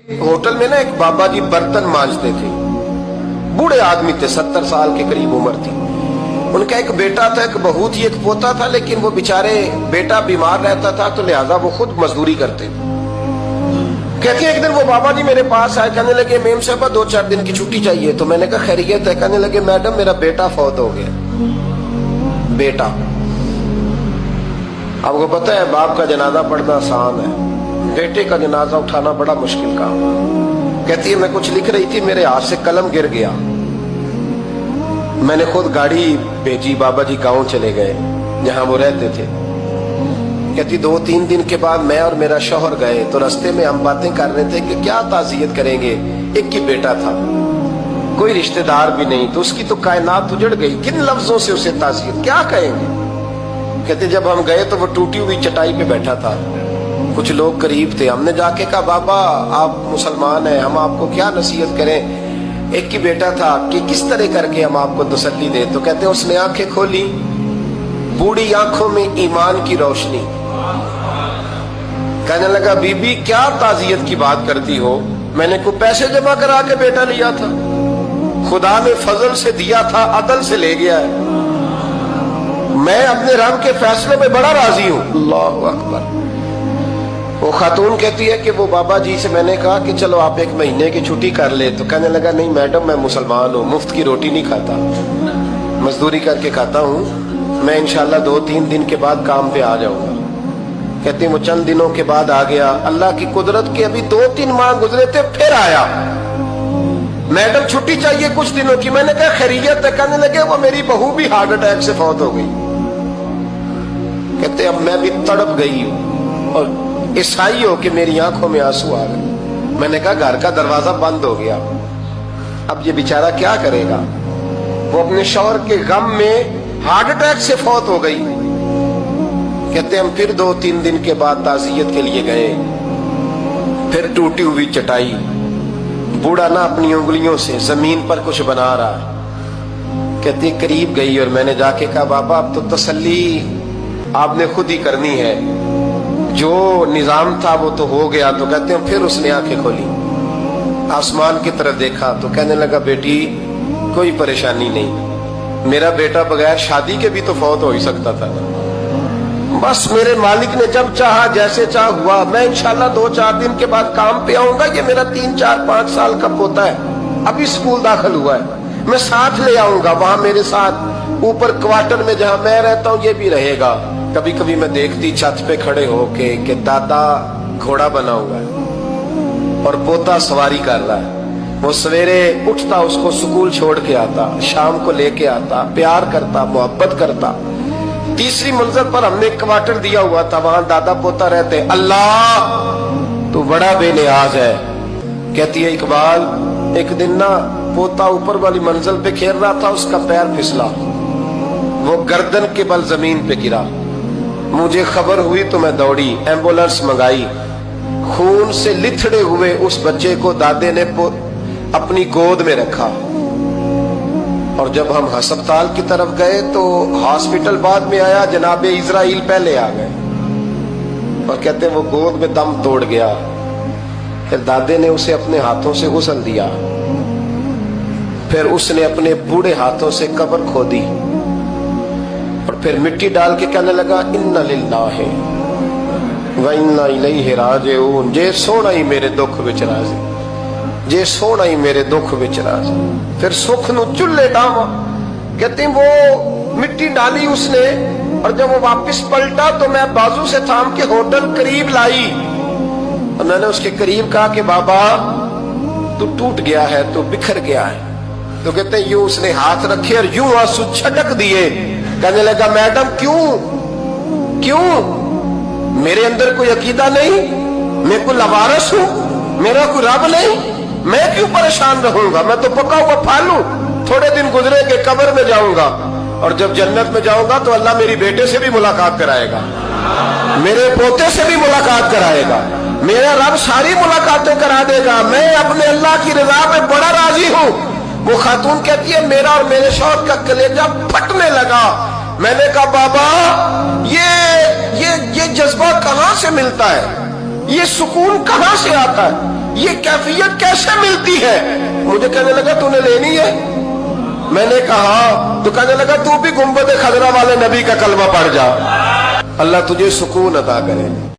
Hotel में ना एक बाबा जी बर्तन मांजते थे, बूढ़े आदमी थे, 70 साल के करीब उम्र थी। उनका एक बेटा था, एक बहू थी, एक पोता था, लेकिन वो बेचारे बेटा बीमार रहता था तो लिहाजा वो खुद मजदूरी करते थे। कहते हैं एक दिन वो बाबा जी मेरे पास आए, कहने लगे मेम साहब 2-4 दिन की छुट्टी चाहिए। तो मैंने कहा खैरियत है? कहने लगे मैडम मेरा बेटा फौत हो गया। बेटा, आपको पता है बाप का जनाजा पढ़ना आसान है, बेटे का जनाजा उठाना बड़ा मुश्किल काम। कहती है मैं कुछ लिख रही थी, मेरे हाथ से कलम गिर गया, मैंने खुद गाड़ी भेजी, बाबा जी गांव चले गए जहां वो रहते थे। कहती 2-3 दिन के बाद मैं और मेरा शौहर गए तो रास्ते में हम बातें कर रहे थे कि क्या ताज़ियत करेंगे, एक ही बेटा था, कोई रिश्तेदार भी नहीं, तो उसकी तो कायनात उजड़ गई, किन लफ्जों से उसे ताज़ियत क्या कहेंगे। कहते जब हम गए तो वो टूटी हुई चटाई पे बैठा था, कुछ लोग करीब थे, हमने जाके कहा बाबा आप मुसलमान हैं, हम आपको क्या नसीहत करें, एक ही बेटा था, कि किस तरह करके हम आपको तसल्ली दे। तो कहते उसने आंखें खोली, बूढ़ी आंखों में ईमान की रोशनी, कहने लगा बीबी क्या ताज़ियत की बात करती हो, मैंने को पैसे जमा करा के बेटा लिया था, खुदा ने फजल से दिया था, अदल से ले गया है, मैं अपने रब के फैसलों में बड़ा राजी हूं। अल्लाहु अकबर। वो खातून कहती है कि वो बाबा जी से मैंने कहा कि चलो आप 1 महीने की छुट्टी कर ले, तो कहने लगा नहीं मैडम मैं मुसलमान हूँ, मुफ्त की रोटी नहीं खाता, मजदूरी करके खाता हूँ, मैं इंशाल्लाह 2-3 दिन के बाद काम पे आ जाऊंगा। कहती वो चंद दिनों के बाद आ गया, अल्लाह की कुदरत के अभी 2-3 माह गुजरे थे, फिर आया, मैडम छुट्टी चाहिए कुछ दिनों की। मैंने कहा खैरियत है? कहने लगे वो मेरी बहू भी हार्ट अटैक से फौत हो गई। कहते अब मैं भी तड़प गई हूं और ईसाई हो कि मेरी आंखों में आंसू आ गए। मैंने कहा घर का दरवाजा बंद हो गया, अब ये बेचारा क्या करेगा। वो अपने शौहर के गम में हार्ट अटैक से फौत हो गई। कहते हम फिर 2-3 दिन के बाद ताज़ियत के लिए गए, फिर टूटी हुई चटाई, बूढ़ा ना अपनी उंगलियों से जमीन पर कुछ बना रहा। कहते करीब गई और मैंने जाके कहा बाबा अब तो तसल्ली आपने खुद ही करनी है, जो निजाम था वो तो हो गया। तो कहते हैं फिर उसने आंखें खोली, आसमान की तरफ देखा तो कहने लगा बेटी कोई परेशानी नहीं, मेरा बेटा बगैर शादी के भी तो फौत हो ही सकता था, बस मेरे मालिक ने जब चाहा जैसे चाह हुआ, मैं इंशाल्लाह 2-4 दिन के बाद काम पे आऊंगा। ये मेरा 3-4-5 साल का पोता है, अभी स्कूल दाखिल हुआ है, मैं साथ ले आऊंगा, वहां मेरे साथ ऊपर क्वार्टर में जहां मैं रहता हूं ये भी रहेगा। कभी कभी मैं देखती छत पे खड़े होके कि दादा घोड़ा बना हुआ है और पोता सवारी कर रहा है, वो सवेरे उठता उसको स्कूल छोड़ के आता, शाम को लेके आता, प्यार करता, मोहब्बत करता। तीसरी मंजिल पर हमने क्वार्टर दिया हुआ था, वहां दादा पोता रहते। अल्लाह तो बड़ा बेनियाज है। कहती है इकबाल एक दिन ना पोता ऊपर वाली मंजिल पे खेल रहा था, उसका पैर फिसला, वो गर्दन के बल जमीन पे गिरा, मुझे खबर हुई तो मैं दौड़ी, एम्बुलेंस मंगाई, खून से लिथड़े हुए उस बच्चे को दादे ने अपनी गोद में रखा। और जब हम अस्पताल की तरफ गए तो हॉस्पिटल बाद में आया, जनाबे इजराइल पहले आ गए और कहते वो गोद में दम तोड़ गया। फिर दादे ने उसे अपने हाथों से गुस्ल दिया, फिर उसने अपने बूढ़े हाथों से कब्र खोदी और फिर मिट्टी डाल के कहने लगा इन्ना लिल्लाहि व इन्ना इलैहि राजिऊन, जे सोना ही मेरे दुख विच राजी, जे सोना ही मेरे दुख विच राजी। फिर सुख नु चुल्ले डावा। कहते वो मिट्टी डाली उसने और जब वो वापस पलटा तो मैं बाजू से थाम के होटल करीब लाई और मैंने उसके करीब कहा कि बाबा तू टूट गया है, तू बिखर गया है। तो कहते हैं यूं उसने हाथ रखे और यूं आंसू छटक दिए। कहने लगा मैडम क्यों क्यों, मेरे अंदर कोई अकीदा नहीं, मैं कोई लवारस हूं, मेरा कोई रब नहीं, मैं क्यों परेशान रहूंगा, मैं तो पका हुआ फल हूं, थोड़े दिन गुजरेंगे कब्र में जाऊंगा और जब जन्नत में जाऊंगा तो अल्लाह मेरी बेटे से भी मुलाकात कराएगा, मेरे पोते से भी मुलाकात कराएगा, मेरा रब सारी मुलाकातें करा देगा, मैं अपने अल्लाह की रजा में बड़ा राजी हूं। वो खातून कहती है मेरा और मेरे शौहर का कलेजा फटने लगा। मैंने कहा बाबा ये जज्बा कहां से मिलता है, ये सुकून कहां से आता है। یہ کیفیت کیسے ملتی ہے؟ مجھے کہنے لگا تو نے لینی ہے؟ میں نے کہا تو کہنے لگا تو بھی گنبد خضرا والے نبی کا کلمہ پڑھ جا، اللہ تجھے سکون عطا کرے۔